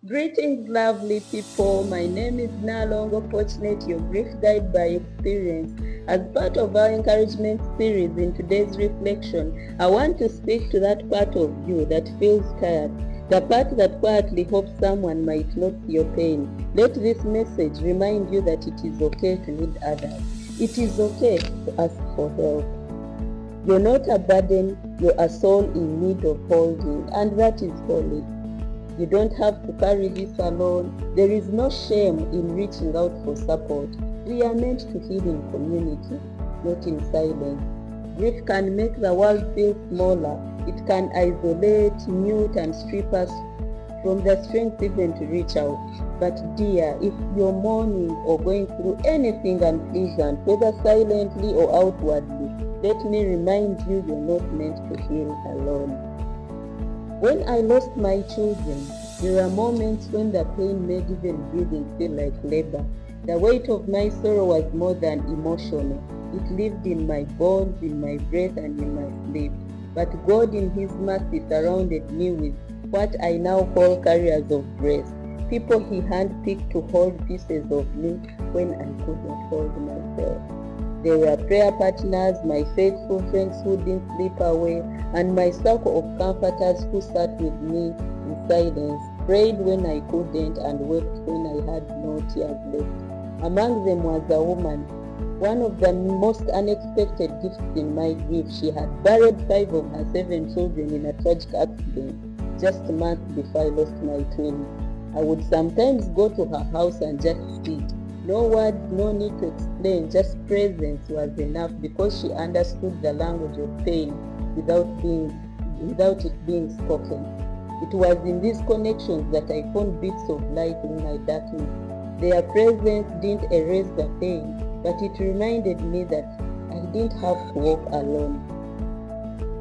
Greetings, lovely people. My name is no longer fortunate, your grief guide by experience. As part of our encouragement series in today's reflection, I want to speak to that part of you that feels tired, the part that quietly hopes someone might notice your pain. Let this message remind you that it is okay to need others. It is okay to ask for help. You're not a burden, you're a soul in need of holding, and that is holy. You don't have to carry this alone. There is no shame in reaching out for support. We are meant to heal in community, not in silence. Grief can make the world feel smaller. It can isolate, mute, and strip us from the strength even to reach out. But dear, if you're mourning or going through anything unpleasant, whether silently or outwardly, let me remind you you're not meant to heal alone. When I lost my children, there are moments when the pain made even breathing feel like labor. The weight of my sorrow was more than emotional. It lived in my bones, in my breath, and in my sleep. But God in His mercy surrounded me with what I now call carriers of grace. People He handpicked to hold pieces of me when I could not hold myself. They were prayer partners, my faithful friends who didn't slip away, and my circle of comforters who sat with me in silence, prayed when I couldn't, and wept when I had no tears left. Among them was a woman, one of the most unexpected gifts in my grief. She had buried 5 of her 7 children in a tragic accident just a month before I lost my twins. I would sometimes go to her house and just sit. No words, no need to explain, just presence was enough because she understood the language of pain without it being spoken. It was in these connections that I found bits of light in my darkness. Their presence didn't erase the pain, but it reminded me that I didn't have to walk alone.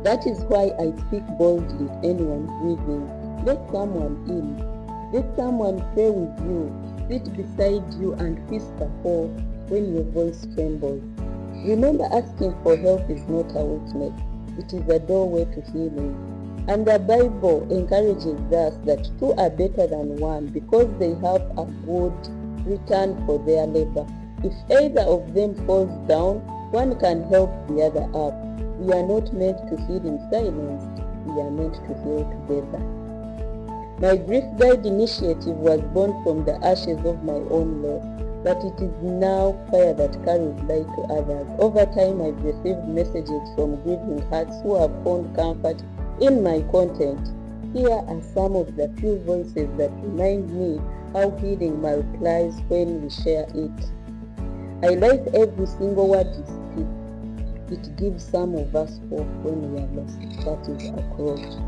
That is why I speak boldly to anyone grieving. Let someone in. Let someone pray with you. Sit beside you and whisper hope when your voice trembles. Remember, asking for help is not a weakness. It is a doorway to healing. And the Bible encourages us that 2 are better than 1 because they have a good return for their labor. If either of them falls down, one can help the other up. We are not meant to heal in silence. We are meant to heal together. My Grief Guide initiative was born from the ashes of my own loss, but it is now fire that carries light to others. Over time, I've received messages from grieving hearts who have found comfort in my content. Here are some of the few voices that remind me how healing multiplies when we share it. I like every single word you speak. It gives some of us hope when we are lost. That is a quote.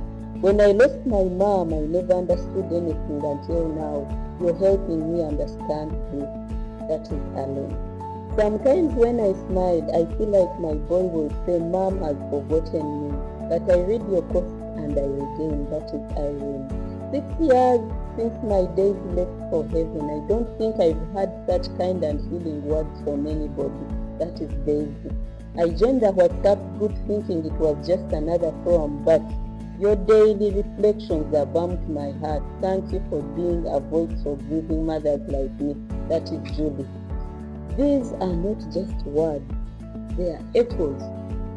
When I lost my mom, I never understood anything until now. You're helping me understand grief. That is alone. Sometimes when I smile, I feel like my boy will say, Mom has forgotten me. But I read your post and I regain. That is Irene. 6 years since my days left for heaven. I don't think I've had such kind and healing words from anybody. That is Daisy. I joined the WhatsApp group thinking it was just another forum, but your daily reflections have warmed my heart. Thank you for being a voice for grieving mothers like me. That is Julie. These are not just words. They are echoes.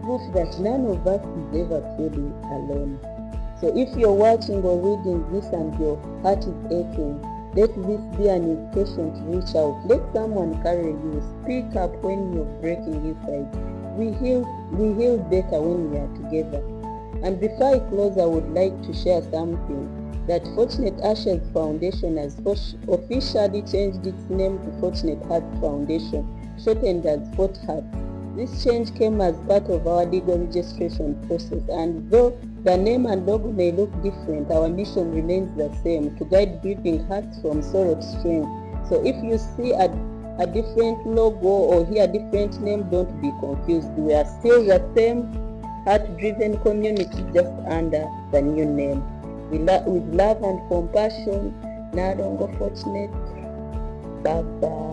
Proof that none of us is ever truly alone. So if you're watching or reading this and your heart is aching, let this be an invitation to reach out. Let someone carry you. Speak up when you're breaking inside. We heal better when we are together. And before I close, I would like to share something. That Fortunate Ashes Foundation has officially changed its name to Fortunate Heart Foundation, shortened as Fort Heart. This change came as part of our legal registration process, and though the name and logo may look different, our mission remains the same, to guide grieving hearts from sorrow to strength. So if you see a different logo or hear a different name, don't be confused. We are still the same heart-driven community, just under the new name. With love and compassion, no longer fortunate. Bye-bye.